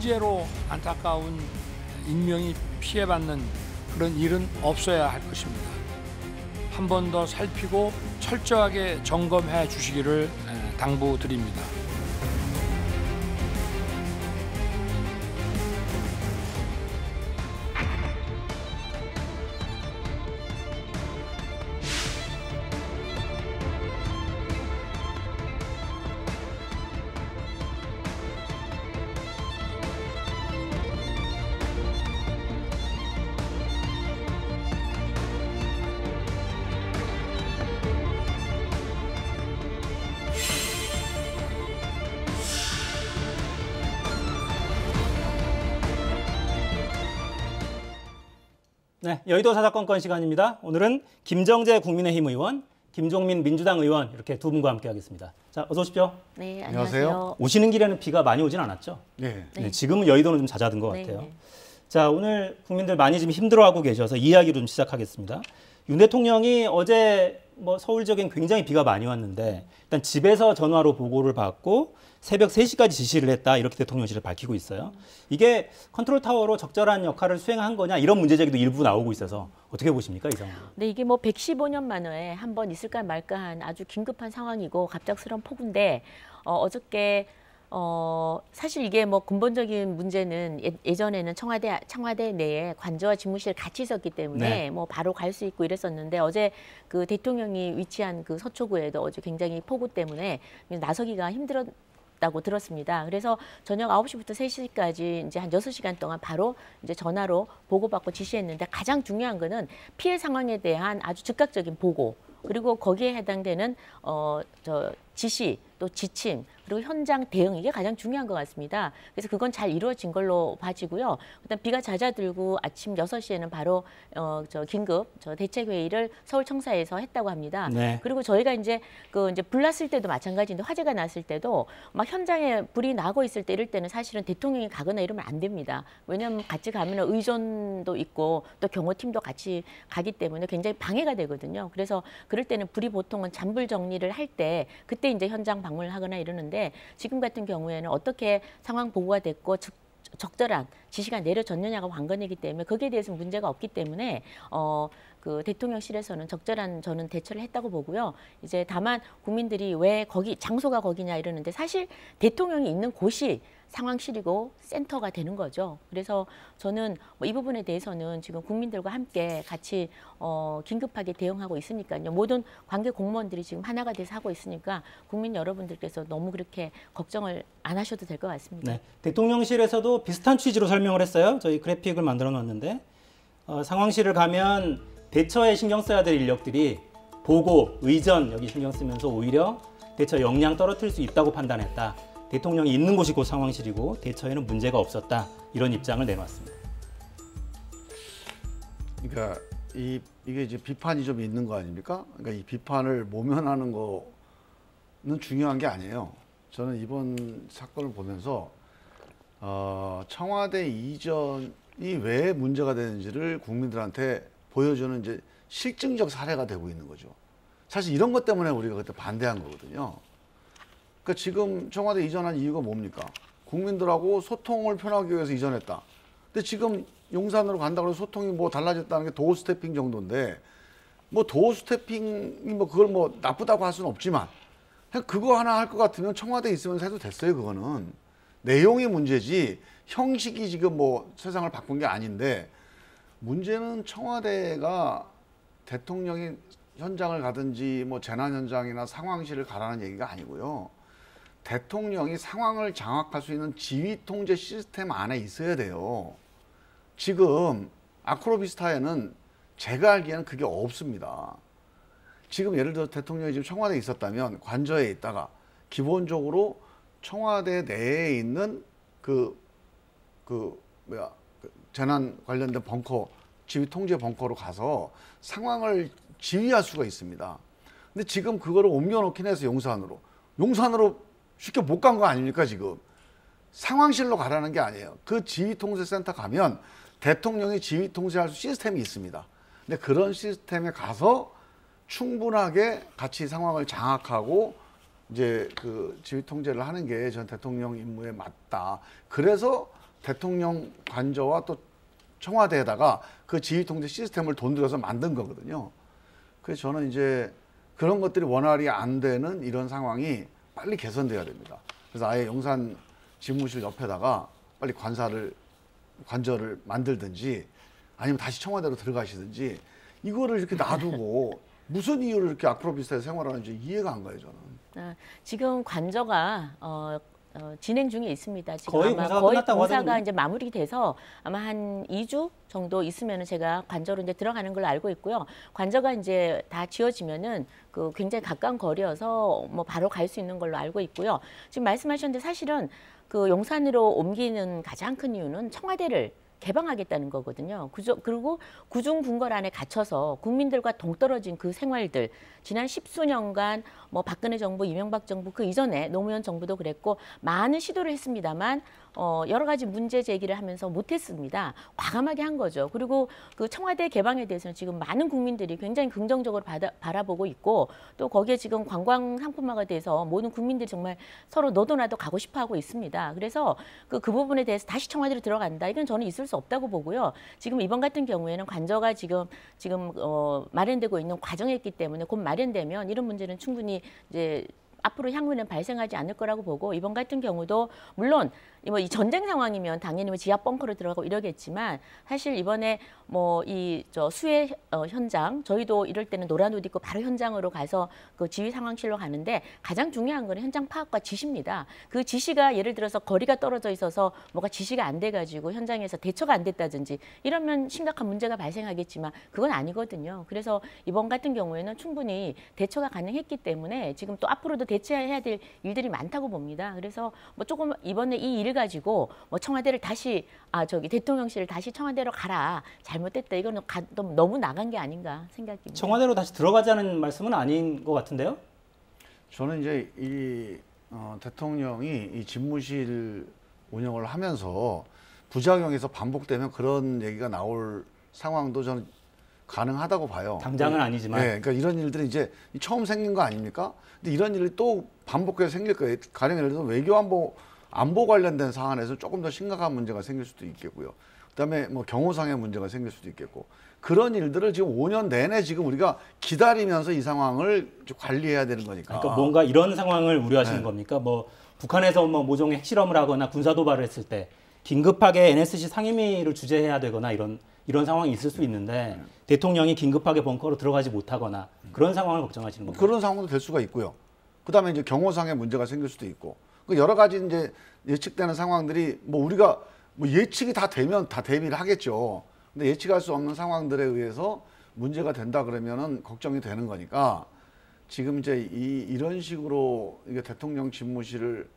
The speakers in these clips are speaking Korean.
통제로 안타까운 인명이 피해받는 그런 일은 없어야 할 것입니다. 한 번 더 살피고 철저하게 점검해 주시기를 당부드립니다. 네, 여의도 사사건건 시간입니다. 오늘은 김정재 국민의힘 의원, 김종민 민주당 의원 이렇게 두 분과 함께하겠습니다. 자, 어서 오십시오. 네, 안녕하세요. 오시는 길에는 비가 많이 오진 않았죠? 네. 네, 지금은 여의도는 좀 잦아든 것 같아요. 네. 자, 오늘 국민들 많이 지금 힘들어하고 계셔서 이야기로 좀 시작하겠습니다. 윤 대통령이 어제 서울 지역엔 굉장히 비가 많이 왔는데 일단 집에서 전화로 보고를 받고 새벽 3시까지 지시를 했다 이렇게 대통령실을 밝히고 있어요. 이게 컨트롤 타워로 적절한 역할을 수행한 거냐 이런 문제 제기도 일부 나오고 있어서 어떻게 보십니까 이 상황? 네, 이게 115년 만에 한 번 있을까 말까한 아주 긴급한 상황이고 갑작스러운 폭우인데 어저께 사실 이게 근본적인 문제는 예전에는 청와대 내에 관저와 집무실 같이 있었기 때문에 네. 바로 갈 수 있고 이랬었는데 어제 그 대통령이 위치한 그 서초구에도 어제 굉장히 폭우 때문에 나서기가 힘들었다고 들었습니다. 그래서 저녁 9시부터 3시까지 이제 한 6시간 동안 바로 이제 전화로 보고받고 지시했는데 가장 중요한 거는 피해 상황에 대한 아주 즉각적인 보고 그리고 거기에 해당되는 지시 또 지침 그리고 현장 대응 이게 가장 중요한 것 같습니다. 그래서 그건 잘 이루어진 걸로 봐지고요. 일단 비가 잦아들고 아침 6시에는 바로 긴급 대책 회의를 서울 청사에서 했다고 합니다. 네. 그리고 저희가 이제 불 났을 때도 마찬가지인데 화재가 났을 때도 막 현장에 불이 나고 있을 때 이럴 때는 사실은 대통령이 가거나 이러면 안 됩니다. 왜냐하면 같이 가면 의존도 있고 또 경호팀도 같이 가기 때문에 굉장히 방해가 되거든요. 그래서 그럴 때는 불이 보통은 잔불 정리를 할 때 그때 이제 현장 방문을 하거나 이러는데 지금 같은 경우에는 어떻게 상황 보고가 됐고 적절한 지시가 내려졌느냐가 관건이기 때문에 거기에 대해서는 문제가 없기 때문에 그 대통령실에서는 적절한 저는 대처를 했다고 보고요. 이제 다만 국민들이 왜 장소가 거기냐 이러는데 사실 대통령이 있는 곳이 상황실이고 센터가 되는 거죠. 그래서 저는 이 부분에 대해서는 지금 국민들과 함께 같이 긴급하게 대응하고 있으니까요. 모든 관계 공무원들이 지금 하나가 돼서 하고 있으니까 국민 여러분들께서 너무 그렇게 걱정을 안 하셔도 될 것 같습니다. 네, 대통령실에서도 비슷한 취지로 설명을 했어요. 저희 그래픽을 만들어 놨는데 상황실을 가면 대처에 신경 써야 될 인력들이 보고, 의전 여기 신경 쓰면서 오히려 대처 역량 떨어뜨릴 수 있다고 판단했다. 대통령이 있는 곳이 곧 상황실이고 대처에는 문제가 없었다. 이런 입장을 내놓았습니다. 그러니까 이게 이제 비판이 좀 있는 거 아닙니까? 그러니까 이 비판을 모면하는 거는 중요한 게 아니에요. 저는 이번 사건을 보면서 청와대 이전이 왜 문제가 되는지를 국민들한테 보여주는 이제 실증적 사례가 되고 있는 거죠. 사실 이런 것 때문에 우리가 그때 반대한 거거든요. 그러니까 지금 청와대 이전한 이유가 뭡니까? 국민들하고 소통을 편하기 위해서 이전했다. 근데 지금 용산으로 간다고 해서 소통이 달라졌다는 게 도어 스태핑 정도인데 도어 스태핑이 그걸 나쁘다고 할 수는 없지만 그냥 그거 하나 할 것 같으면 청와대에 있으면서 해도 됐어요. 그거는 내용이 문제지 형식이 지금 세상을 바꾼 게 아닌데 문제는 청와대가 대통령이 현장을 가든지 재난 현장이나 상황실을 가라는 얘기가 아니고요. 대통령이 상황을 장악할 수 있는 지휘 통제 시스템 안에 있어야 돼요. 지금 아크로비스타에는 제가 알기에는 그게 없습니다. 지금 예를 들어 대통령이 지금 청와대에 있었다면 관저에 있다가 기본적으로 청와대 내에 있는 재난 관련된 벙커, 지휘 통제 벙커로 가서 상황을 지휘할 수가 있습니다. 근데 지금 그거를 옮겨놓긴 해서 용산으로 쉽게 못 간 거 아닙니까 지금. 상황실로 가라는 게 아니에요. 그 지휘통제센터 가면 대통령이 지휘통제할 수 시스템이 있습니다. 근데 그런 시스템에 가서 충분하게 같이 상황을 장악하고 이제 그 지휘통제를 하는 게 전 대통령 임무에 맞다. 그래서 대통령 관저와 또 청와대에다가 그 지휘 통제 시스템을 돈 들여서 만든 거거든요. 그래서 저는 이제 그런 것들이 원활히 안 되는 이런 상황이 빨리 개선돼야 됩니다. 그래서 아예 용산 집무실 옆에다가 빨리 관저를 만들든지 아니면 다시 청와대로 들어가시든지 이거를 이렇게 놔두고 무슨 이유로 이렇게 아크로비스타에 생활하는지 이해가 안 가요, 저는. 지금 관저가 진행 중에 있습니다. 지금 거의 아마 공사가 끝났다고 공사가 하더군요. 이제 마무리돼서 아마 한 2주 정도 있으면은 제가 관저로 이제 들어가는 걸로 알고 있고요. 관저가 이제 다 지어지면은 그 굉장히 가까운 거리여서 뭐 바로 갈 수 있는 걸로 알고 있고요. 지금 말씀하셨는데 사실은 그 용산으로 옮기는 가장 큰 이유는 청와대를 개방하겠다는 거거든요. 그리고 구중궁궐 안에 갇혀서 국민들과 동떨어진 그 생활들, 지난 10수년간 뭐 박근혜 정부, 이명박 정부, 그 이전에 노무현 정부도 그랬고 많은 시도를 했습니다만 여러 가지 문제 제기를 하면서 못했습니다. 과감하게 한 거죠. 그리고 그 청와대 개방에 대해서는 지금 많은 국민들이 굉장히 긍정적으로 바라보고 있고 또 거기에 지금 관광 상품화가 돼서 모든 국민들이 정말 서로 너도 나도 가고 싶어 하고 있습니다. 그래서 그 부분에 대해서 다시 청와대로 들어간다. 이건 저는 있을 수 없다고 보고요. 지금 이번 같은 경우에는 관저가 지금 마련되고 있는 과정에 있기 때문에 곧 마련되면 이런 문제는 충분히 이제 앞으로 향후에는 발생하지 않을 거라고 보고 이번 같은 경우도 물론 이 전쟁 상황이면 당연히 뭐 지하 벙커로 들어가고 이러겠지만 사실 이번에 뭐 수해 현장 저희도 이럴 때는 노란 옷 입고 바로 현장으로 가서 그 지휘 상황실로 가는데 가장 중요한 거는 현장 파악과 지시입니다. 그 지시가 예를 들어서 거리가 떨어져 있어서 뭐가 지시가 안 돼가지고 현장에서 대처가 안 됐다든지 이러면 심각한 문제가 발생하겠지만 그건 아니거든요. 그래서 이번 같은 경우에는 충분히 대처가 가능했기 때문에 지금 또 앞으로도 대처해야 될 일들이 많다고 봅니다. 그래서 뭐 조금 이번에 이 일 가지고 뭐 청와대를 다시 대통령실을 다시 청와대로 가라 잘못됐다 이거는 너무 나간 게 아닌가 생각입니다. 청와대로 다시 들어가자는 말씀은 아닌 것 같은데요? 저는 이제 이 대통령이 이 집무실 운영을 하면서 부작용에서 반복되면 그런 얘기가 나올 상황도 저는 가능하다고 봐요. 당장은 아니지만. 네, 그러니까 이런 일들이 이제 처음 생긴 거 아닙니까? 근데 이런 일이 또 반복해서 생길 거예요. 가령 예를 들어서 안보 관련된 사안에서 조금 더 심각한 문제가 생길 수도 있겠고요. 그다음에 뭐 경호상의 문제가 생길 수도 있겠고 그런 일들을 지금 5년 내내 지금 우리가 기다리면서 이 상황을 좀 관리해야 되는 거니까. 그러니까 뭔가 이런 상황을 우려하시는 겁니까? 뭐 북한에서 뭐 모종의 핵실험을 하거나 군사 도발을 했을 때 긴급하게 NSC 상임위를 주재해야 되거나 이런 상황이 있을 수 있는데 대통령이 긴급하게 벙커로 들어가지 못하거나 그런 상황을 걱정하시는 겁니다. 그런 상황도 될 수가 있고요. 그다음에 이제 경호상의 문제가 생길 수도 있고 여러 가지 이제 예측되는 상황들이 뭐 우리가 뭐 예측이 다 되면 다 대비를 하겠죠. 근데 예측할 수 없는 상황들에 의해서 문제가 된다 그러면은 걱정이 되는 거니까 지금 이제 이런 식으로 이게 대통령 집무실을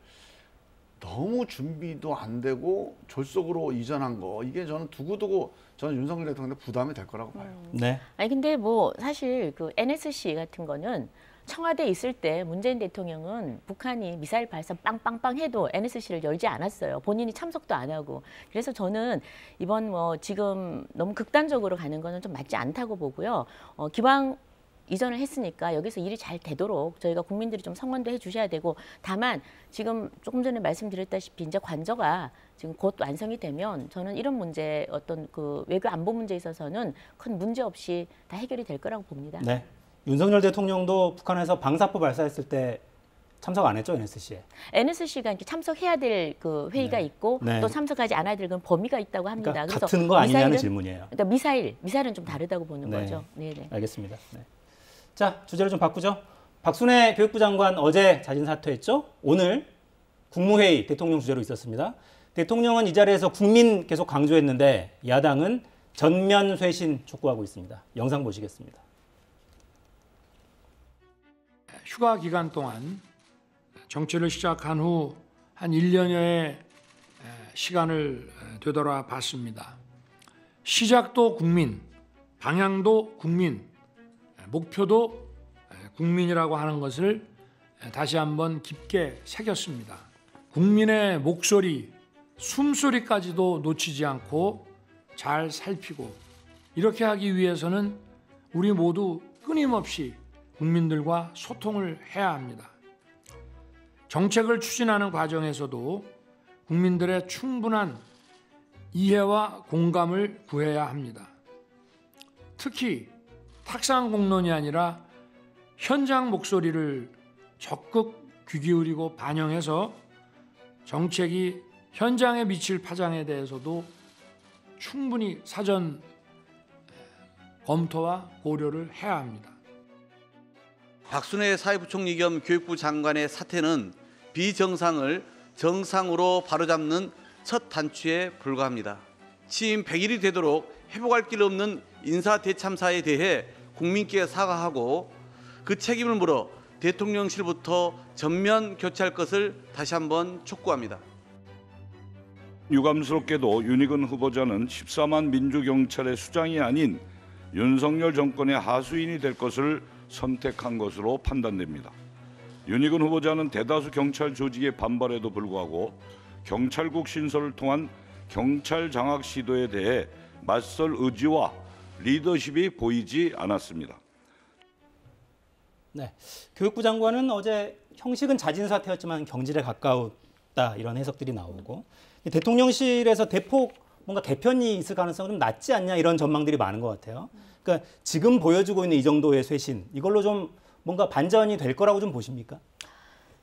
너무 준비도 안 되고 졸속으로 이전한 거 이게 저는 두고두고 저는 윤석열 대통령한테 부담이 될 거라고 봐요. 네. 아니 근데 뭐 사실 그 NSC 같은 거는 청와대에 있을 때 문재인 대통령은 북한이 미사일 발사 빵빵빵 해도 NSC를 열지 않았어요. 본인이 참석도 안 하고. 그래서 저는 이번 뭐 지금 너무 극단적으로 가는 거는 좀 맞지 않다고 보고요. 기왕 이전을 했으니까 여기서 일이 잘 되도록 저희가 국민들이 좀 성원도 해주셔야 되고 다만 지금 조금 전에 말씀드렸다시피 이제 관저가 지금 곧 완성이 되면 저는 이런 문제 어떤 그 외교 안보 문제에 있어서는 큰 문제 없이 다 해결이 될 거라고 봅니다. 네. 윤석열 대통령도 북한에서 방사포 발사했을 때 참석 안 했죠, NSC에? NSC가 이렇게 참석해야 될 그 회의가 있고 네. 또 참석하지 않아야 될 그런 범위가 있다고 합니다. 그러니까 그래서 같은 거 아니냐는 질문이에요. 그러니까 미사일은 좀 다르다고 보는 네. 거죠. 네네. 알겠습니다. 네. 자, 주제를 좀 바꾸죠. 박순애 교육부 장관 어제 자진 사퇴했죠. 오늘 국무회의 대통령 주재로 있었습니다. 대통령은 이 자리에서 국민 계속 강조했는데 야당은 전면 쇄신 촉구하고 있습니다. 영상 보시겠습니다. 휴가 기간 동안 정치를 시작한 후 한 1년여의 시간을 되돌아 봤습니다. 시작도 국민, 방향도 국민, 목표도 국민이라고 하는 것을 다시 한번 깊게 새겼습니다. 국민의 목소리, 숨소리까지도 놓치지 않고 잘 살피고 이렇게 하기 위해서는 우리 모두 끊임없이 국민들과 소통을 해야 합니다. 정책을 추진하는 과정에서도 국민들의 충분한 이해와 공감을 구해야 합니다. 특히 탁상 공론이 아니라 현장 목소리를 적극 귀 기울이고 반영해서 정책이 현장에 미칠 파장에 대해서도 충분히 사전 검토와 고려를 해야 합니다. 박순애 사회부총리 겸 교육부 장관의 사퇴는 비정상을 정상으로 바로잡는 첫 단추에 불과합니다. 취임 100일이 되도록 회복할 길 없는 인사 대참사에 대해 국민께 사과하고 그 책임을 물어 대통령실부터 전면 교체할 것을 다시 한번 촉구합니다. 유감스럽게도 윤희근 후보자는 14만 민주경찰의 수장이 아닌 윤석열 정권의 하수인이 될 것을 선택한 것으로 판단됩니다. 윤희근 후보자는 대다수 경찰 조직의 반발에도 불구하고 경찰국 신설을 통한 경찰 장악 시도에 대해 맞설 의지와 리더십이 보이지 않았습니다. 네, 교육부 장관은 어제 형식은 자진 사퇴였지만 경질에 가까웠다 이런 해석들이 나오고 대통령실에서 대폭 뭔가 개편이 있을 가능성은 좀 낮지 않냐 이런 전망들이 많은 것 같아요. 그러니까 지금 보여주고 있는 이 정도의 쇄신 이걸로 좀 뭔가 반전이 될 거라고 좀 보십니까?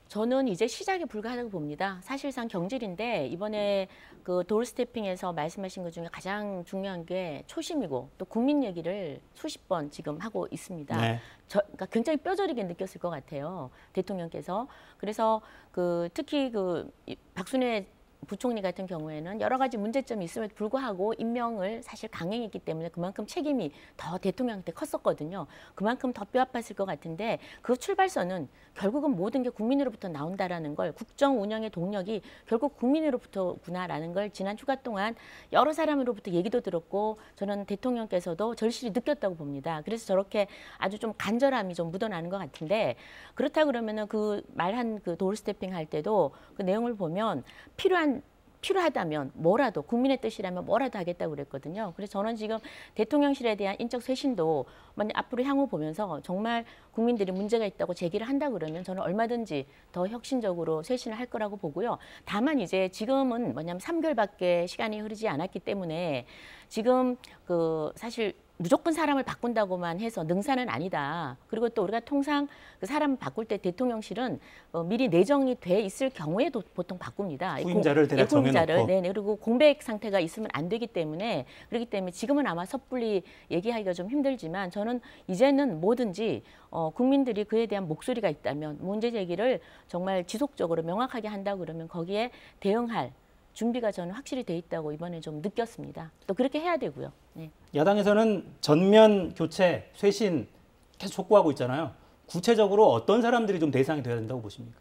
저는 이제 시작에 불과하다고 봅니다. 사실상 경질인데 이번에 그 도어스태핑에서 말씀하신 것 중에 가장 중요한 게 초심이고 또 국민 얘기를 수십 번 지금 하고 있습니다. 네. 그러니까 굉장히 뼈저리게 느꼈을 것 같아요. 대통령께서. 그래서 그 특히 그 박순애 부총리 같은 경우에는 여러 가지 문제점이 있음에도 불구하고 임명을 사실 강행했기 때문에 그만큼 책임이 더 대통령한테 컸었거든요. 그만큼 더 뼈아팠을 것 같은데 그 출발선은 결국은 모든 게 국민으로부터 나온다라는 걸 국정 운영의 동력이 결국 국민으로부터구나라는 걸 지난 휴가 동안 여러 사람으로부터 얘기도 들었고 저는 대통령께서도 절실히 느꼈다고 봅니다. 그래서 저렇게 아주 좀 간절함이 좀 묻어나는 것 같은데 그렇다 그러면은 그 말한 그 도어스태핑 할 때도 그 내용을 보면 필요하다면 뭐라도 국민의 뜻이라면 뭐라도 하겠다고 그랬거든요. 그래서 저는 지금 대통령실에 대한 인적 쇄신도 앞으로 향후 보면서 정말 국민들이 문제가 있다고 제기를 한다 그러면 저는 얼마든지 더 혁신적으로 쇄신을 할 거라고 보고요. 다만 이제 지금은 뭐냐면 3개월밖에 시간이 흐르지 않았기 때문에 지금 그 사실 무조건 사람을 바꾼다고만 해서 능사는 아니다. 그리고 또 우리가 통상 그 사람을 바꿀 때 대통령실은 미리 내정이 돼 있을 경우에도 보통 바꿉니다. 후임자를 대략 정해놓고. 네, 그리고 공백 상태가 있으면 안 되기 때문에 그렇기 때문에 지금은 아마 섣불리 얘기하기가 좀 힘들지만 저는 이제는 뭐든지 국민들이 그에 대한 목소리가 있다면 문제 제기를 정말 지속적으로 명확하게 한다 그러면 거기에 대응할 준비가 저는 확실히 돼 있다고 이번에 좀 느꼈습니다. 또 그렇게 해야 되고요. 네. 야당에서는 전면 교체, 쇄신 계속 촉구하고 있잖아요. 구체적으로 어떤 사람들이 좀 대상이 돼야 된다고 보십니까?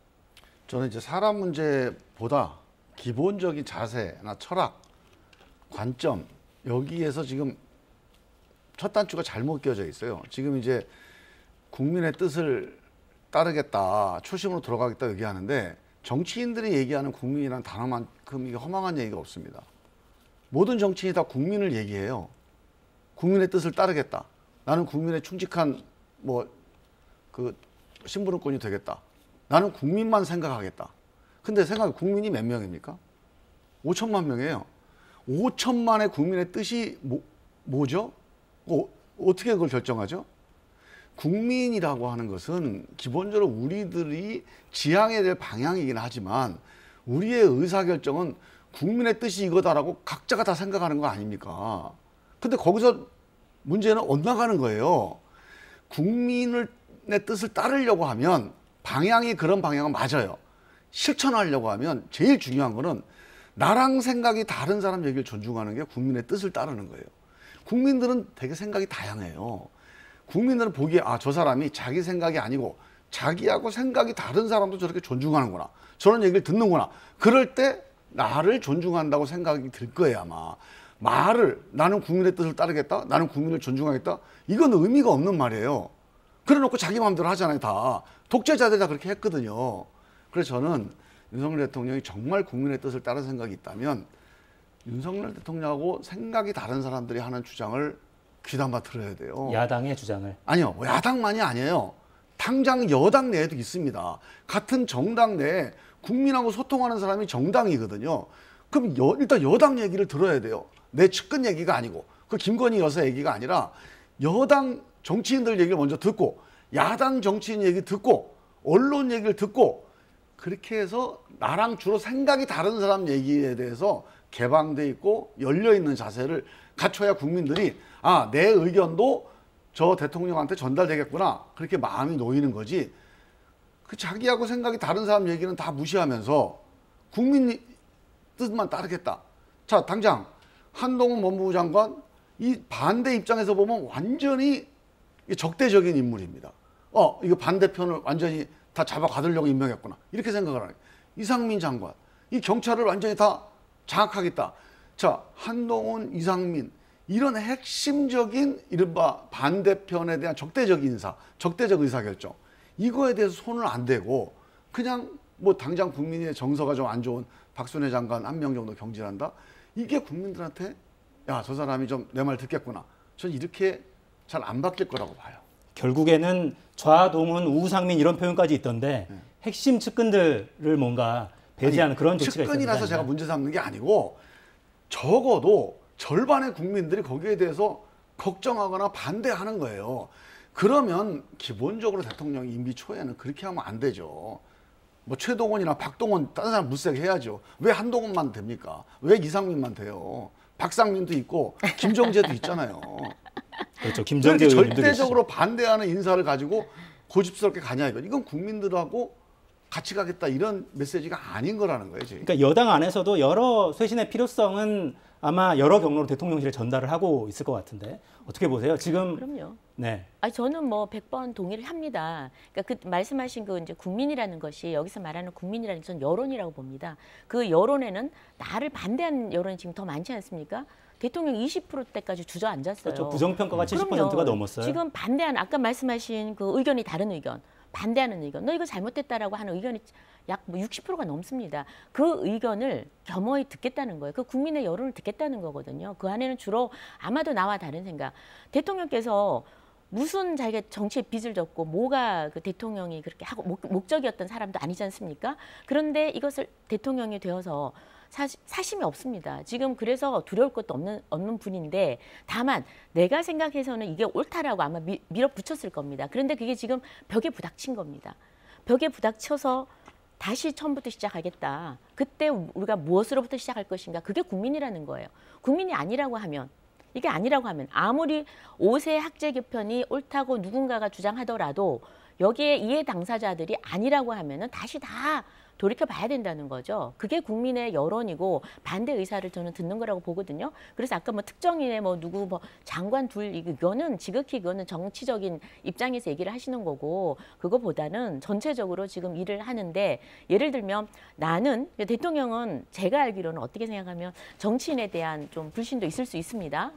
저는 이제 사람 문제보다 기본적인 자세나 철학, 관점 여기에서 지금 첫 단추가 잘못 끼워져 있어요. 지금 이제 국민의 뜻을 따르겠다, 초심으로 돌아가겠다 얘기하는데 정치인들이 얘기하는 국민이란 단어만큼 이게 허망한 얘기가 없습니다. 모든 정치인이 다 국민을 얘기해요. 국민의 뜻을 따르겠다. 나는 국민의 충직한 그 심부름꾼이 되겠다. 나는 국민만 생각하겠다. 근데 생각해 국민이 몇 명입니까? 5천만 명이에요. 5천만의 국민의 뜻이 뭐죠? 어떻게 그걸 결정하죠? 국민이라고 하는 것은 기본적으로 우리들이 지향해야 될 방향이긴 하지만 우리의 의사결정은 국민의 뜻이 이거다라고 각자가 다 생각하는 거 아닙니까? 근데 거기서 문제는 엇나가는 거예요. 국민의 뜻을 따르려고 하면 방향이 그런 방향은 맞아요. 실천하려고 하면 제일 중요한 거는 나랑 생각이 다른 사람 얘기를 존중하는 게 국민의 뜻을 따르는 거예요. 국민들은 되게 생각이 다양해요. 국민들은 보기에 저 사람이 자기 생각이 아니고 자기하고 생각이 다른 사람도 저렇게 존중하는구나. 저런 얘기를 듣는구나. 그럴 때 나를 존중한다고 생각이 들 거예요 아마. 말을 나는 국민의 뜻을 따르겠다. 나는 국민을 존중하겠다. 이건 의미가 없는 말이에요. 그래놓고 자기 마음대로 하잖아요 다. 독재자들이 다 그렇게 했거든요. 그래서 저는 윤석열 대통령이 정말 국민의 뜻을 따른 생각이 있다면 윤석열 대통령하고 생각이 다른 사람들이 하는 주장을 귀담아 들어야 돼요. 야당의 주장을. 아니요. 야당만이 아니에요. 당장 여당 내에도 있습니다. 같은 정당 내에 국민하고 소통하는 사람이 정당이거든요. 그럼 일단 여당 얘기를 들어야 돼요. 내 측근 얘기가 아니고 그 김건희 여사 얘기가 아니라 여당 정치인들 얘기를 먼저 듣고 야당 정치인 얘기 듣고 언론 얘기를 듣고 그렇게 해서 나랑 주로 생각이 다른 사람 얘기에 대해서 개방돼 있고 열려 있는 자세를 갖춰야 국민들이 아, 내 의견도 저 대통령한테 전달되겠구나 그렇게 마음이 놓이는 거지. 그 자기하고 생각이 다른 사람 얘기는 다 무시하면서 국민 뜻만 따르겠다. 자, 당장 한동훈 법무부 장관 이 반대 입장에서 보면 완전히 적대적인 인물입니다. 이거 반대편을 완전히 다 잡아가두려고 임명했구나. 이렇게 생각을 하는. 이상민 장관, 이 경찰을 완전히 다 장악하겠다. 자, 한동훈, 이상민 이런 핵심적인 이른바 반대편에 대한 적대적 인사, 적대적 의사결정 이거에 대해서 손을 안 대고 그냥 뭐 당장 국민의 정서가 좀 안 좋은 박순애 장관 한 명 정도 경질한다. 이게 국민들한테 야, 저 사람이 좀 내 말 듣겠구나. 저는 이렇게 잘 안 바뀔 거라고 봐요. 결국에는 좌동훈, 우상민 이런 표현까지 있던데 핵심 측근들을 뭔가 배제하는 그런 조치가 있습니다. 측근이라서 제가 문제 삼는 게 아니고 적어도 절반의 국민들이 거기에 대해서 걱정하거나 반대하는 거예요. 그러면 기본적으로 대통령이 임기 초에는 그렇게 하면 안 되죠. 뭐 최동원이나 박동원 다른 사람 물색 해야죠. 왜 한동훈만 됩니까? 왜 이상민만 돼요? 박상민도 있고 김정재도 있잖아요. 그렇죠. 김정재 이렇게 의원님도 절대적으로 반대하는 인사를 가지고 고집스럽게 가냐 이거. 이건 국민들하고 같이 가겠다 이런 메시지가 아닌 거라는 거예요. 지금. 그러니까 여당 안에서도 여러 쇄신의 필요성은 아마 여러 경로로 대통령실에 전달을 하고 있을 것 같은데 어떻게 보세요? 지금 그럼요. 네. 저는 뭐 100번 동의를 합니다. 그러니까 그 말씀하신 그 이제 국민이라는 것이 여기서 말하는 국민이라는 건 여론이라고 봅니다. 그 여론에는 나를 반대하는 여론이 지금 더 많지 않습니까? 대통령 20%대까지 주저앉았어요. 그렇죠. 부정평가가 70%가 그럼요. 넘었어요. 지금 반대하는 아까 말씀하신 그 의견이 다른 의견, 반대하는 의견, 너 이거 잘못됐다라고 하는 의견이 약 60%가 넘습니다. 그 의견을 겸허히 듣겠다는 거예요. 그 국민의 여론을 듣겠다는 거거든요. 그 안에는 주로 아마도 나와 다른 생각. 대통령께서 무슨 자기가 정치에 빚을 졌고 뭐가 그 대통령이 그렇게 하고 목적이었던 사람도 아니지 않습니까? 그런데 이것을 대통령이 되어서 사심이 없습니다. 지금 그래서 두려울 것도 없는 분인데 다만 내가 생각해서는 이게 옳다라고 아마 밀어붙였을 겁니다. 그런데 그게 지금 벽에 부닥친 겁니다. 벽에 부닥쳐서 다시 처음부터 시작하겠다. 그때 우리가 무엇으로부터 시작할 것인가. 그게 국민이라는 거예요. 국민이 아니라고 하면 이게 아니라고 하면 아무리 5세 학제 개편이 옳다고 누군가가 주장하더라도 여기에 이해 당사자들이 아니라고 하면은 다시 다 돌이켜 봐야 된다는 거죠. 그게 국민의 여론이고 반대 의사를 저는 듣는 거라고 보거든요. 그래서 아까 뭐 특정인의 뭐 누구 뭐 장관 둘 이거는 지극히 그거는 정치적인 입장에서 얘기를 하시는 거고 그거보다는 전체적으로 지금 일을 하는데 예를 들면 나는 대통령은 제가 알기로는 어떻게 생각하면 정치인에 대한 좀 불신도 있을 수 있습니다.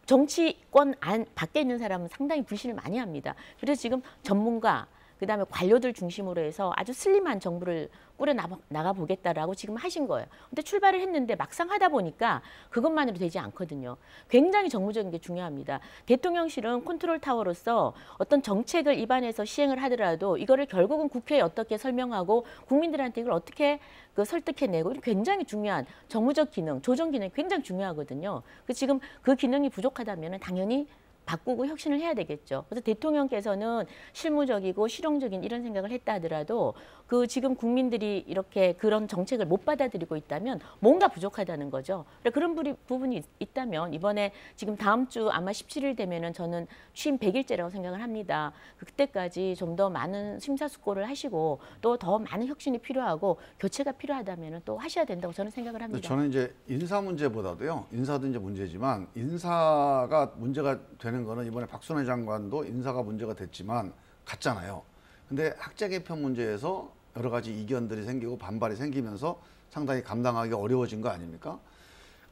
정치권 밖에 있는 사람은 상당히 불신을 많이 합니다. 그래서 지금 전문가 그다음에 관료들 중심으로 해서 아주 슬림한 정부를 꾸려 나가 보겠다라고 지금 하신 거예요. 근데 출발을 했는데 막상 하다 보니까 그것만으로 되지 않거든요. 굉장히 정무적인 게 중요합니다. 대통령실은 컨트롤 타워로서 어떤 정책을 입안해서 시행을 하더라도 이거를 결국은 국회에 어떻게 설명하고 국민들한테 이걸 어떻게 설득해내고 굉장히 중요한 정무적 기능, 조정 기능이 굉장히 중요하거든요. 지금 그 기능이 부족하다면 당연히 바꾸고 혁신을 해야 되겠죠. 그래서 대통령께서는 실무적이고 실용적인 이런 생각을 했다 하더라도 그 지금 국민들이 이렇게 그런 정책을 못 받아들이고 있다면 뭔가 부족하다는 거죠. 그런 부분이 있다면 이번에 지금 다음 주 아마 17일 되면은 저는 취임 100일째라고 생각을 합니다. 그때까지 좀 더 많은 심사숙고를 하시고 또 더 많은 혁신이 필요하고 교체가 필요하다면은 또 하셔야 된다고 저는 생각을 합니다. 저는 이제 인사 문제보다도요. 인사도 이제 문제지만 인사가 문제가 되는 거는 이번에 박순애 장관도 인사가 문제가 됐지만 갔잖아요. 근데 학제 개편 문제에서 여러 가지 이견들이 생기고 반발이 생기면서 상당히 감당하기 어려워진 거 아닙니까?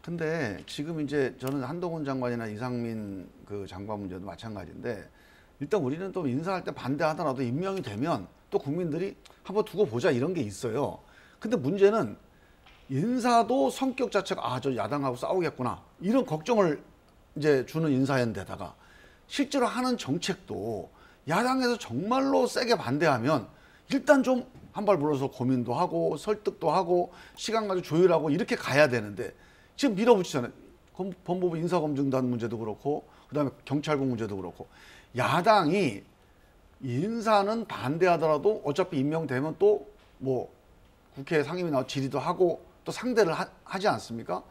근데 지금 이제 저는 한동훈 장관이나 이상민 그 장관 문제도 마찬가지인데 일단 우리는 또 인사할 때 반대하더라도 임명이 되면 또 국민들이 한번 두고 보자 이런 게 있어요. 근데 문제는 인사도 성격 자체가 저 야당하고 싸우겠구나 이런 걱정을 이제 주는 인사인데다가 실제로 하는 정책도 야당에서 정말로 세게 반대하면 일단 좀 한 발 물어서 고민도 하고 설득도 하고 시간 가지고 조율하고 이렇게 가야 되는데 지금 밀어붙이잖아요. 법무부 인사검증단 문제도 그렇고 그다음에 경찰국 문제도 그렇고 야당이 인사는 반대하더라도 어차피 임명되면 또 뭐 국회 상임위 나와 질의도 하고 또 상대를 하지 않습니까?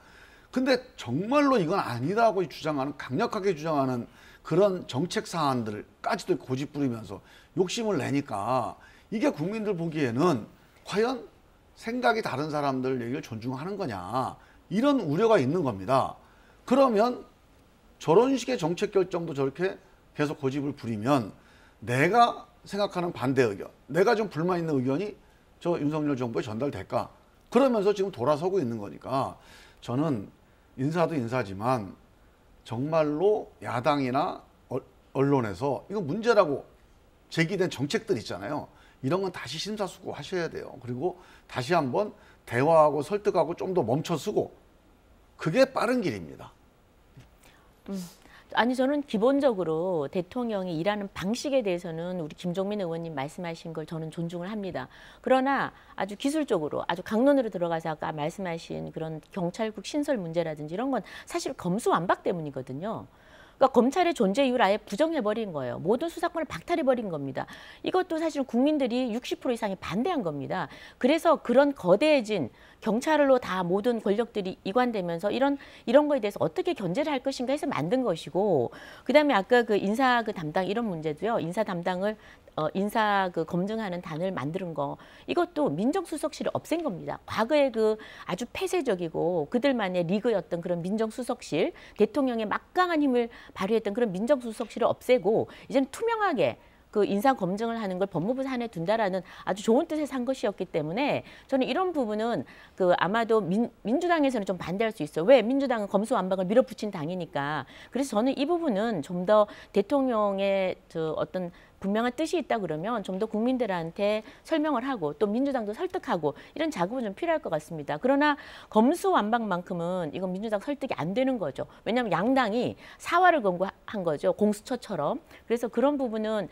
근데 정말로 이건 아니라고 주장하는 강력하게 주장하는 그런 정책 사안들까지도 고집 부리면서 욕심을 내니까 이게 국민들 보기에는 과연 생각이 다른 사람들 얘기를 존중하는 거냐 이런 우려가 있는 겁니다. 그러면 저런 식의 정책 결정도 저렇게 계속 고집을 부리면 내가 생각하는 반대 의견, 내가 좀 불만 있는 의견이 저 윤석열 정부에 전달될까? 그러면서 지금 돌아서고 있는 거니까 저는 인사도 인사지만 정말로 야당이나 언론에서 이거 문제라고 제기된 정책들 있잖아요. 이런 건 다시 심사숙고하셔야 돼요. 그리고 다시 한번 대화하고 설득하고 좀 더 멈춰서고 그게 빠른 길입니다. 아니 저는 기본적으로 대통령이 일하는 방식에 대해서는 우리 김종민 의원님 말씀하신 걸 저는 존중을 합니다. 그러나 아주 기술적으로 아주 강론으로 들어가서 아까 말씀하신 그런 경찰국 신설 문제라든지 이런 건 사실 검수완박 때문이거든요. 그러니까 검찰의 존재 이유를 아예 부정해버린 거예요. 모든 수사권을 박탈해버린 겁니다. 이것도 사실 국민들이 60% 이상이 반대한 겁니다. 그래서 그런 거대해진 경찰로 다 모든 권력들이 이관되면서 이런 거에 대해서 어떻게 견제를 할 것인가 해서 만든 것이고, 그다음에 아까 그 인사 그 담당 이런 문제도요. 인사 담당을 인사 그 검증하는 단을 만드는 거, 이것도 민정수석실을 없앤 겁니다. 과거에 그 아주 폐쇄적이고 그들만의 리그였던 그런 민정수석실, 대통령의 막강한 힘을 발휘했던 그런 민정수석실을 없애고 이제는 투명하게 그 인사 검증을 하는 걸 법무부 산하에 둔다라는 아주 좋은 뜻에서 한 것이었기 때문에 저는 이런 부분은 그 아마도 민주당에서는 좀 반대할 수 있어요. 왜? 민주당은 검수완박을 밀어붙인 당이니까. 그래서 저는 이 부분은 좀 더 대통령의 저 어떤 분명한 뜻이 있다 그러면 좀 더 국민들한테 설명을 하고 또 민주당도 설득하고 이런 작업은 좀 필요할 것 같습니다. 그러나 검수완박만큼은 이건 민주당 설득이 안 되는 거죠. 왜냐하면 양당이 사활을 권고한 거죠. 공수처처럼. 그래서 그런 부분은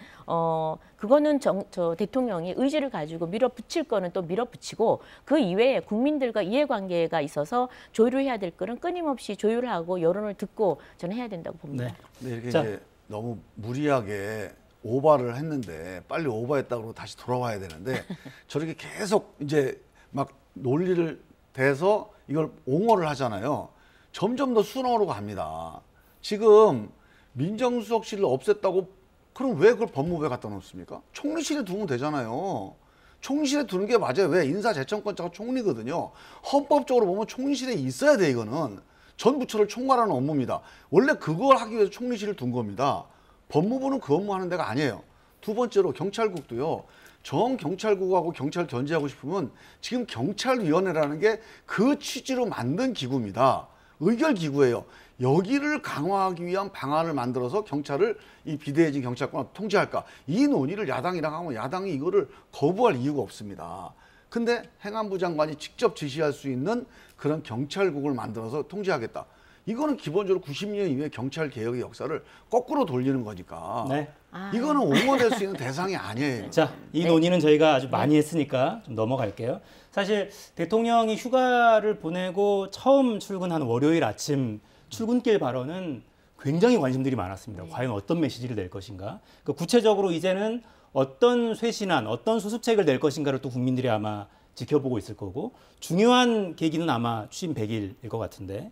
그거는 저 대통령이 의지를 가지고 밀어붙일 거는 또 밀어붙이고 그 이외에 국민들과 이해관계가 있어서 조율을 해야 될 거는 끊임없이 조율을 하고 여론을 듣고 저는 해야 된다고 봅니다. 네. 근데 이렇게 이제 너무 무리하게 오바를 했는데 빨리 오바했다고 다시 돌아와야 되는데 저렇게 계속 이제 막 논리를 대서 이걸 옹호를 하잖아요. 점점 더 순화로 갑니다. 지금 민정수석실을 없앴다고 그럼 왜 그걸 법무부에 갖다 놓습니까? 총리실에 두면 되잖아요. 총리실에 두는 게 맞아요. 왜? 인사재청권자가 총리거든요. 헌법적으로 보면 총리실에 있어야 돼. 이거는 전 부처를 총괄하는 업무입니다. 원래 그걸 하기 위해서 총리실을 둔 겁니다. 법무부는 그 업무하는 데가 아니에요. 두 번째로 경찰국도요. 경찰국하고 경찰 견제하고 싶으면 지금 경찰위원회라는 게 그 취지로 만든 기구입니다. 의결기구예요. 여기를 강화하기 위한 방안을 만들어서 경찰을 이 비대해진 경찰권을 통제할까. 이 논의를 야당이랑 하면 야당이 이거를 거부할 이유가 없습니다. 근데 행안부 장관이 직접 지시할 수 있는 그런 경찰국을 만들어서 통제하겠다. 이거는 기본적으로 90년 이후에 경찰 개혁의 역사를 거꾸로 돌리는 거니까. 네. 이거는 옹호될 수 있는 대상이 아니에요. 자, 이 논의는 저희가 아주 많이 했으니까 좀 넘어갈게요. 사실 대통령이 휴가를 보내고 처음 출근한 월요일 아침 출근길 발언은 굉장히 관심들이 많았습니다. 과연 어떤 메시지를 낼 것인가. 구체적으로 이제는 어떤 쇄신안, 어떤 수습책을 낼 것인가를 또 국민들이 아마 지켜보고 있을 거고, 중요한 계기는 아마 취임 100일일 것 같은데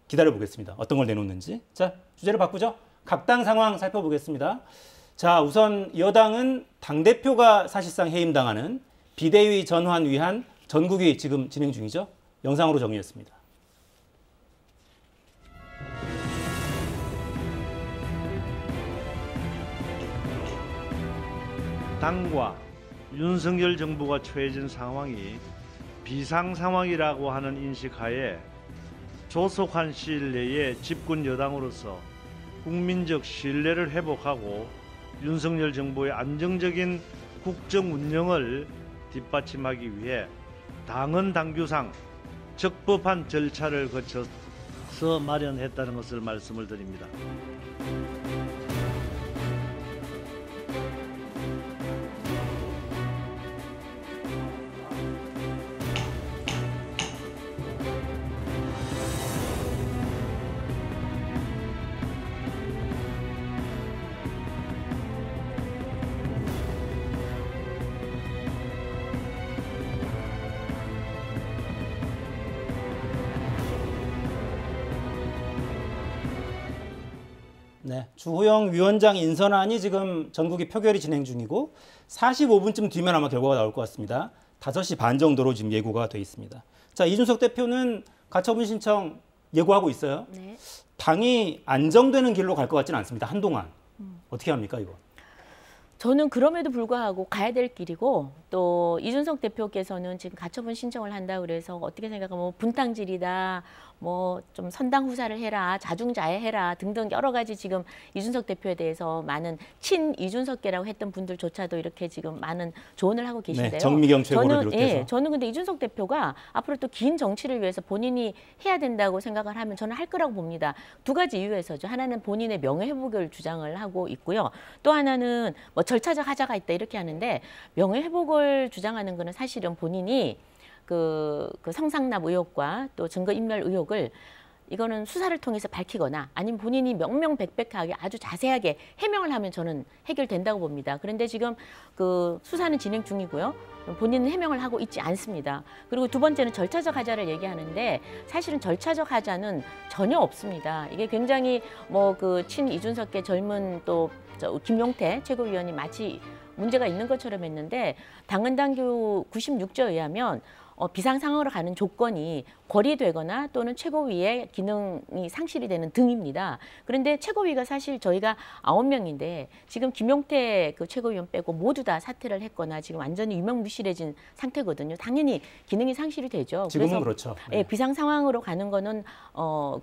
기다려보겠습니다. 어떤 걸 내놓는지. 자, 주제를 바꾸죠. 각 당 상황 살펴보겠습니다. 자, 우선 여당은 당대표가 사실상 해임당하는 비대위 전환 위한 전국이 지금 진행 중이죠. 영상으로 정리했습니다. 당과 윤석열 정부가 처해진 상황이 비상 상황이라고 하는 인식하에 조속한 시일 내에 집권 여당으로서 국민적 신뢰를 회복하고 윤석열 정부의 안정적인 국정 운영을 뒷받침하기 위해 당헌 당규상 적법한 절차를 거쳐서 마련했다는 것을 말씀을 드립니다. 네, 주호영 위원장 인선안이 지금 전국이 표결이 진행 중이고 45분쯤 뒤면 아마 결과가 나올 것 같습니다. 5시 반 정도로 지금 예고가 돼 있습니다. 자, 이준석 대표는 가처분 신청 예고하고 있어요. 네. 당이 안정되는 길로 갈 것 같지는 않습니다. 한동안. 어떻게 합니까, 이거? 저는 그럼에도 불구하고 가야 될 길이고 또 이준석 대표께서는 지금 가처분 신청을 한다 그래서 어떻게 생각하면 뭐 분탕질이다, 뭐 좀 선당 후사를 해라, 자중자애해라 등등 여러 가지 지금 이준석 대표에 대해서 많은 친 이준석계라고 했던 분들조차도 이렇게 지금 많은 조언을 하고 계신데요. 네, 정미경 최고를 저는, 비롯해서. 예, 저는 근데 이준석 대표가 앞으로 또 긴 정치를 위해서 본인이 해야 된다고 생각을 하면 저는 할 거라고 봅니다. 2가지 이유에서죠. 하나는 본인의 명예회복을 주장을 하고 있고요. 또 하나는 뭐 절차적 하자가 있다 이렇게 하는데 명예회복을 주장하는 거는 사실은 본인이 그 성상납 의혹과 또 증거인멸 의혹을 이거는 수사를 통해서 밝히거나 아니면 본인이 명명백백하게 아주 자세하게 해명을 하면 저는 해결된다고 봅니다. 그런데 지금 그 수사는 진행 중이고요. 본인은 해명을 하고 있지 않습니다. 그리고 두 번째는 절차적 하자를 얘기하는데 사실은 절차적 하자는 전혀 없습니다. 이게 굉장히 뭐 그 친 이준석계 젊은 또 김용태 최고위원이 마치 문제가 있는 것처럼 했는데 당헌당규 96조에 의하면 비상 상황으로 가는 조건이 고리되거나 또는 최고위의 기능이 상실이 되는 등입니다. 그런데 최고위가 사실 저희가 9명인데 지금 김용태 그 최고위원 빼고 모두 다 사퇴를 했거나 지금 완전히 유명무실해진 상태거든요. 당연히 기능이 상실이 되죠. 지금은 그렇죠. 예, 비상 상황으로 가는 거는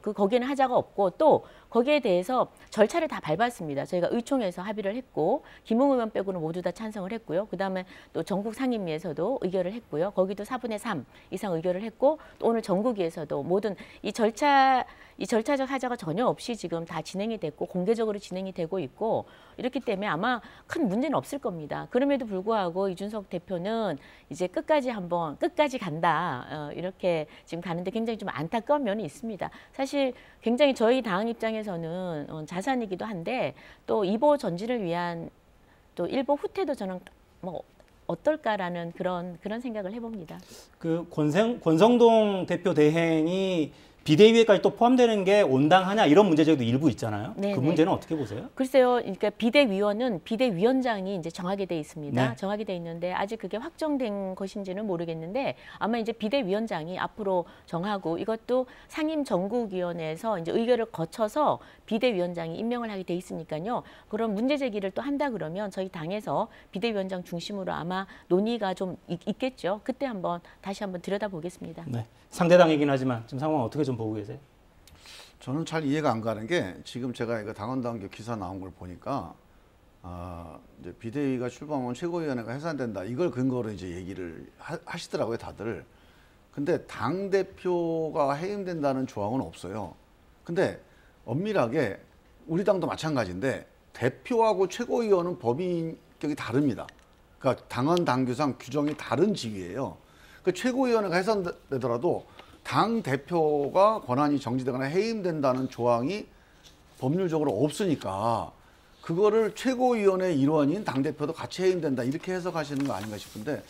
거기에는 하자가 없고 또 거기에 대해서 절차를 다 밟았습니다. 저희가 의총에서 합의를 했고 김웅 의원 빼고는 모두 다 찬성을 했고요. 그다음에 또 전국 상임위에서도 의결을 했고요. 거기도 4분의 3 이상 의결을 했고 또 오늘 전국위에서도 모든 이 절차적 하자가 전혀 없이 지금 다 진행이 됐고 공개적으로 진행이 되고 있고 이렇기 때문에 아마 큰 문제는 없을 겁니다. 그럼에도 불구하고 이준석 대표는 이제 끝까지 간다 이렇게 지금 가는데 굉장히 좀 안타까운 면이 있습니다. 사실 굉장히 저희 당 입장에서는 자산이기도 한데 또 이보 전진을 위한 또 일보 후퇴도 저는 뭐 어떨까라는 그런 생각을 해봅니다. 그 권성동 대표 대행이 비대위에까지 또 포함되는 게 온당하냐 이런 문제제기도 일부 있잖아요. 네네. 그 문제는 어떻게 보세요? 글쎄요, 그러니까 비대위원은 비대위원장이 이제 정하게 돼 있습니다. 네. 정하게 돼 있는데 아직 그게 확정된 것인지는 모르겠는데 아마 이제 비대위원장이 앞으로 정하고 이것도 상임 전국위원회에서 이제 의결을 거쳐서 비대위원장이 임명을 하게 돼 있으니까요. 그런 문제 제기를 또 한다 그러면 저희 당에서 비대위원장 중심으로 아마 논의가 좀 있겠죠. 그때 다시 한번 들여다보겠습니다. 네. 상대당이긴 하지만 지금 상황 어떻게 좀 보고 계세요? 저는 잘 이해가 안 가는 게 지금 제가 이거 당헌당규 기사 나온 걸 보니까 이제 비대위가 출범하면 최고위원회가 해산된다 이걸 근거로 이제 얘기를 하시더라고요 다들. 근데 당 대표가 해임된다는 조항은 없어요. 근데 엄밀하게 우리 당도 마찬가지인데 대표하고 최고위원은 법인격이 다릅니다. 그러니까 당헌당규상 규정이 다른 지위예요. 그 최고위원회가 해산되더라도 당 대표가 권한이 정지되거나 해임된다는 조항이 법률적으로 없으니까 그거를 최고위원회 일원인 당 대표도 같이 해임된다 이렇게 해석하시는 거 아닌가 싶은데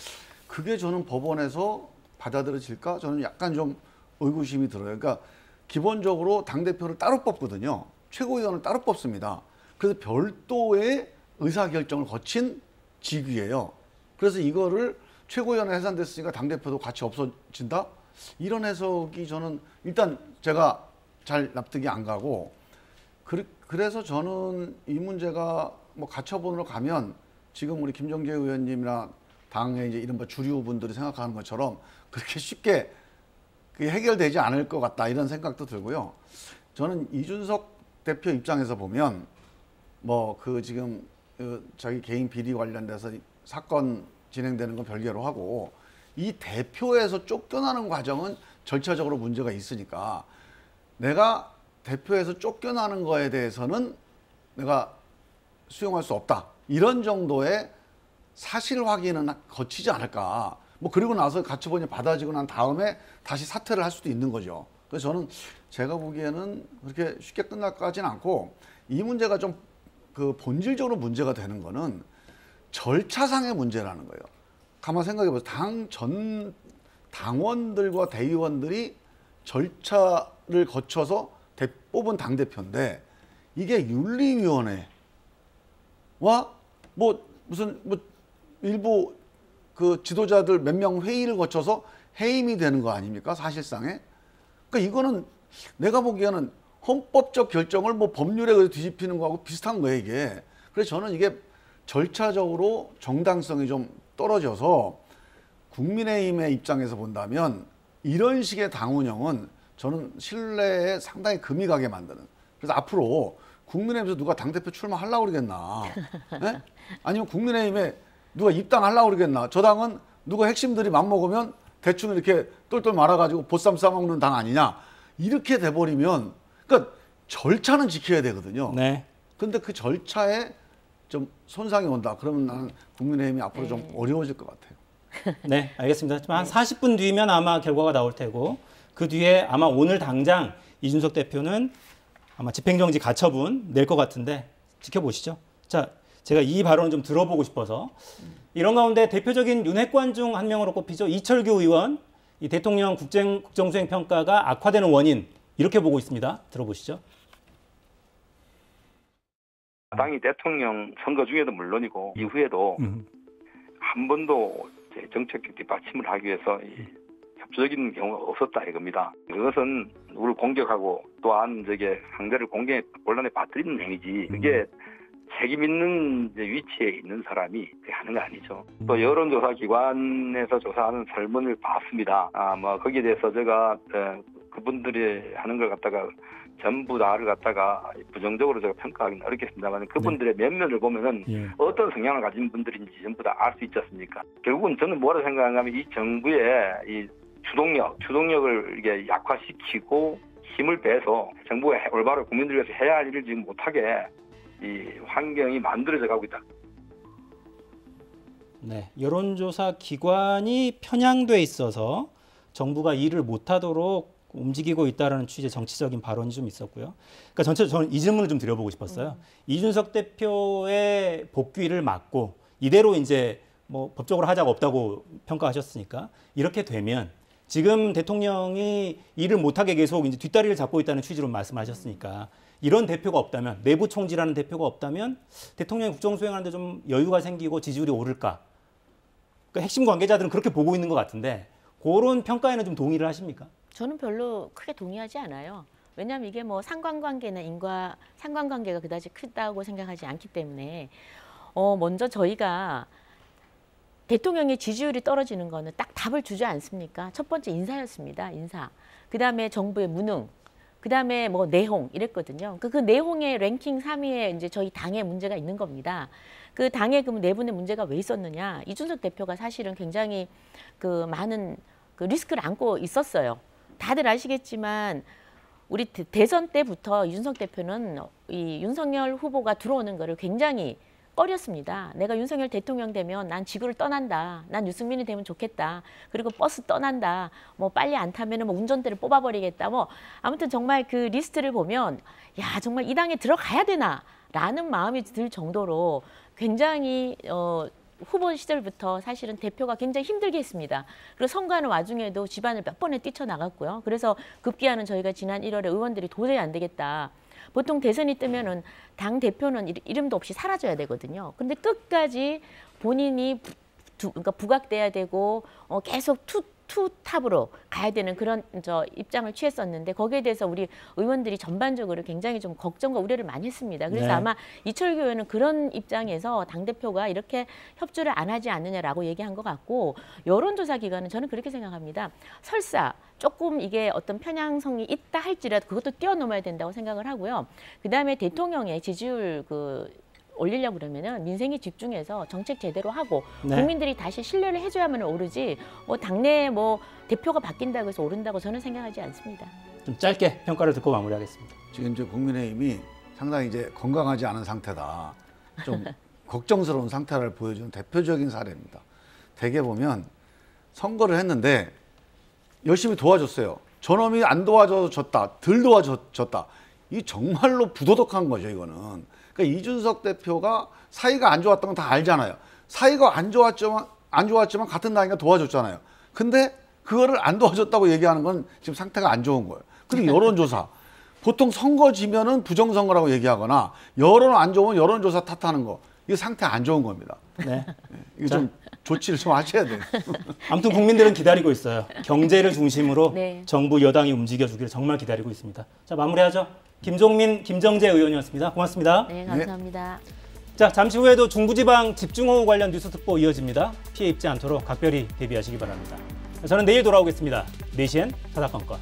그게 저는 법원에서 받아들여질까 저는 약간 좀 의구심이 들어요. 그러니까 기본적으로 당 대표를 따로 뽑거든요. 최고위원을 따로 뽑습니다. 그래서 별도의 의사결정을 거친 직위예요. 그래서 이거를 최고위원회 해산됐으니까 당대표도 같이 없어진다? 이런 해석이 저는 일단 제가 잘 납득이 안 가고 그래서 저는 이 문제가 뭐 가처분으로 가면 지금 우리 김종재 의원님이나 당의 이제 이른바 주류분들이 생각하는 것처럼 그렇게 쉽게 그게 해결되지 않을 것 같다 이런 생각도 들고요. 저는 이준석 대표 입장에서 보면 뭐 그 지금 자기 개인 비리 관련돼서 사건 진행되는 건 별개로 하고 이 대표에서 쫓겨나는 과정은 절차적으로 문제가 있으니까 내가 대표에서 쫓겨나는 거에 대해서는 내가 수용할 수 없다. 이런 정도의 사실 확인은 거치지 않을까. 뭐 그리고 나서 가처분이 받아지고 난 다음에 다시 사퇴를 할 수도 있는 거죠. 그래서 저는 제가 보기에는 그렇게 쉽게 끝날 것 같지는 않고 이 문제가 좀 그 본질적으로 문제가 되는 거는 절차상의 문제라는 거예요. 가만 생각해 보세요. 당원들과 대의원들이 절차를 거쳐서 뽑은 당대표인데 이게 윤리위원회와 뭐 무슨 뭐 일부 그 지도자들 몇 명 회의를 거쳐서 해임이 되는 거 아닙니까? 사실상에. 그러니까 이거는 내가 보기에는 헌법적 결정을 뭐 법률에 의해서 뒤집히는 거하고 비슷한 거예요, 이게. 그래서 저는 이게 절차적으로 정당성이 좀 떨어져서 국민의힘의 입장에서 본다면 이런 식의 당 운영은 저는 신뢰에 상당히 금이 가게 만드는. 그래서 앞으로 국민의힘에서 누가 당대표 출마하려고 그러겠나. 네? 아니면 국민의힘에 누가 입당하려고 그러겠나. 저 당은 누가 핵심들이 맘먹으면 대충 이렇게 똘똘 말아가지고 보쌈 싸먹는 당 아니냐. 이렇게 돼버리면, 그러니까 절차는 지켜야 되거든요. 네. 근데 그 절차에 좀 손상이 온다. 그러면 나는 국민의힘이 앞으로 좀 어려워질 것 같아요. 네, 알겠습니다. 한 40분 뒤면 아마 결과가 나올 테고 그 뒤에 아마 오늘 당장 이준석 대표는 아마 집행정지 가처분 낼 것 같은데 지켜보시죠. 자, 제가 이 발언을 좀 들어보고 싶어서 이런 가운데 대표적인 윤핵관 중 한 명으로 꼽히죠. 이철규 의원, 이 대통령 국정수행 평가가 악화되는 원인 이렇게 보고 있습니다. 들어보시죠. 당이 대통령 선거 중에도 물론이고 이후에도 한 번도 정책 뒷받침을 하기 위해서 협조적인 경우가 없었다 이겁니다. 그것은 누구를 공격하고 또한 상대를 공격에 곤란에 빠뜨리는 행위지. 그게 책임 있는 위치에 있는 사람이 하는 거 아니죠. 또 여론조사 기관에서 조사하는 설문을 봤습니다. 뭐 거기에 대해서 제가 그분들이 하는 걸 갖다가 전부 다를 갖다가 부정적으로 제가 평가하기는 어렵겠습니다만 그분들의 면면을 보면은 어떤 성향을 가진 분들인지 전부 다 알 수 있지 않습니까? 결국은 저는 뭐라고 생각하냐면 이 정부의 이 추동력을 이게 약화시키고 힘을 빼서 정부가 올바로 국민들 위해서 해야 할 일을 지금 못하게 이 환경이 만들어져 가고 있다. 네, 여론조사 기관이 편향돼 있어서 정부가 일을 못하도록 움직이고 있다라는 취지의 정치적인 발언이 좀 있었고요. 그러니까 전체적으로 저는 이 질문을 좀 드려보고 싶었어요. 이준석 대표의 복귀를 막고 이대로 이제 뭐 법적으로 하자가 없다고 평가하셨으니까 이렇게 되면 지금 대통령이 일을 못하게 계속 이제 뒷다리를 잡고 있다는 취지로 말씀하셨으니까 이런 대표가 없다면, 내부 총질하는 대표가 없다면 대통령이 국정 수행하는데 좀 여유가 생기고 지지율이 오를까? 그러니까 핵심 관계자들은 그렇게 보고 있는 것 같은데 그런 평가에는 좀 동의를 하십니까? 저는 별로 크게 동의하지 않아요. 왜냐하면 이게 뭐 상관관계나 상관관계가 그다지 크다고 생각하지 않기 때문에 먼저 저희가 대통령의 지지율이 떨어지는 거는 딱 답을 주지 않습니까? 첫 번째 인사였습니다. 인사. 그다음에 정부의 무능. 그다음에 뭐 내홍 이랬거든요. 그 내홍의 랭킹 3위에 이제 저희 당의 문제가 있는 겁니다. 그 당의 그 내분의 문제가 왜 있었느냐? 이준석 대표가 사실은 굉장히 그 많은 그 리스크를 안고 있었어요. 다들 아시겠지만 우리 대선 때부터 이준석 대표는 이 윤석열 후보가 들어오는 거를 굉장히 꺼렸습니다. 내가 윤석열 대통령 되면 난 지구를 떠난다. 난 유승민이 되면 좋겠다. 그리고 버스 떠난다. 뭐 빨리 안 타면 뭐 운전대를 뽑아버리겠다. 뭐 아무튼 정말 그 리스트를 보면 야 정말 이 당에 들어가야 되나라는 마음이 들 정도로 굉장히 후보 시절부터 사실은 대표가 굉장히 힘들게 했습니다. 그리고 선거하는 와중에도 집안을 몇 번에 뛰쳐나갔고요. 그래서 급기야는 저희가 지난 1월에 의원들이 도저히 안 되겠다. 보통 대선이 뜨면은 당 대표는 이름도 없이 사라져야 되거든요. 근데 끝까지 본인이 그러니까 부각돼야 되고 계속 투탑으로 가야 되는 그런 입장을 취했었는데 거기에 대해서 우리 의원들이 전반적으로 굉장히 좀 걱정과 우려를 많이 했습니다. 그래서 네. 아마 이철규 의원은 그런 입장에서 당대표가 이렇게 협조를 안 하지 않느냐라고 얘기한 것 같고 여론조사 기관은 저는 그렇게 생각합니다. 설사 조금 이게 어떤 편향성이 있다 할지라도 그것도 뛰어넘어야 된다고 생각을 하고요. 그다음에 대통령의 지지율 올리려고 그러면은 민생에 집중해서 정책 제대로 하고 네. 국민들이 다시 신뢰를 해줘야만 오르지 당내 대표가 바뀐다고 해서 오른다고 저는 생각하지 않습니다. 좀 짧게 평가를 듣고 마무리하겠습니다. 지금 이제 국민의힘이 상당히 이제 건강하지 않은 상태다. 좀 걱정스러운 상태를 보여주는 대표적인 사례입니다. 대개 보면 선거를 했는데 열심히 도와줬어요. 저놈이 안 도와줘서 졌다. 덜 도와줬다. 이 정말로 부도덕한 거죠, 이거는. 그러니까 이준석 대표가 사이가 안 좋았던 건 다 알잖아요. 사이가 안 좋았지만 같은 당이가 도와줬잖아요. 근데 그거를 안 도와줬다고 얘기하는 건 지금 상태가 안 좋은 거예요. 그리고 여론조사. 보통 선거 지면은 부정선거라고 얘기하거나 여론 안 좋으면 여론조사 탓하는 거. 이거 상태 안 좋은 겁니다. 네. 이거 좀 조치를 좀 하셔야 돼요. 아무튼 국민들은 기다리고 있어요. 경제를 중심으로 네. 정부 여당이 움직여주기를 정말 기다리고 있습니다. 자, 마무리하죠. 김종민, 김정재 의원이었습니다. 고맙습니다. 네, 감사합니다. 자, 잠시 후에도 중부지방 집중호우 관련 뉴스 특보 이어집니다. 피해 입지 않도록 각별히 대비하시기 바랍니다. 저는 내일 돌아오겠습니다. 4시엔 사사건건.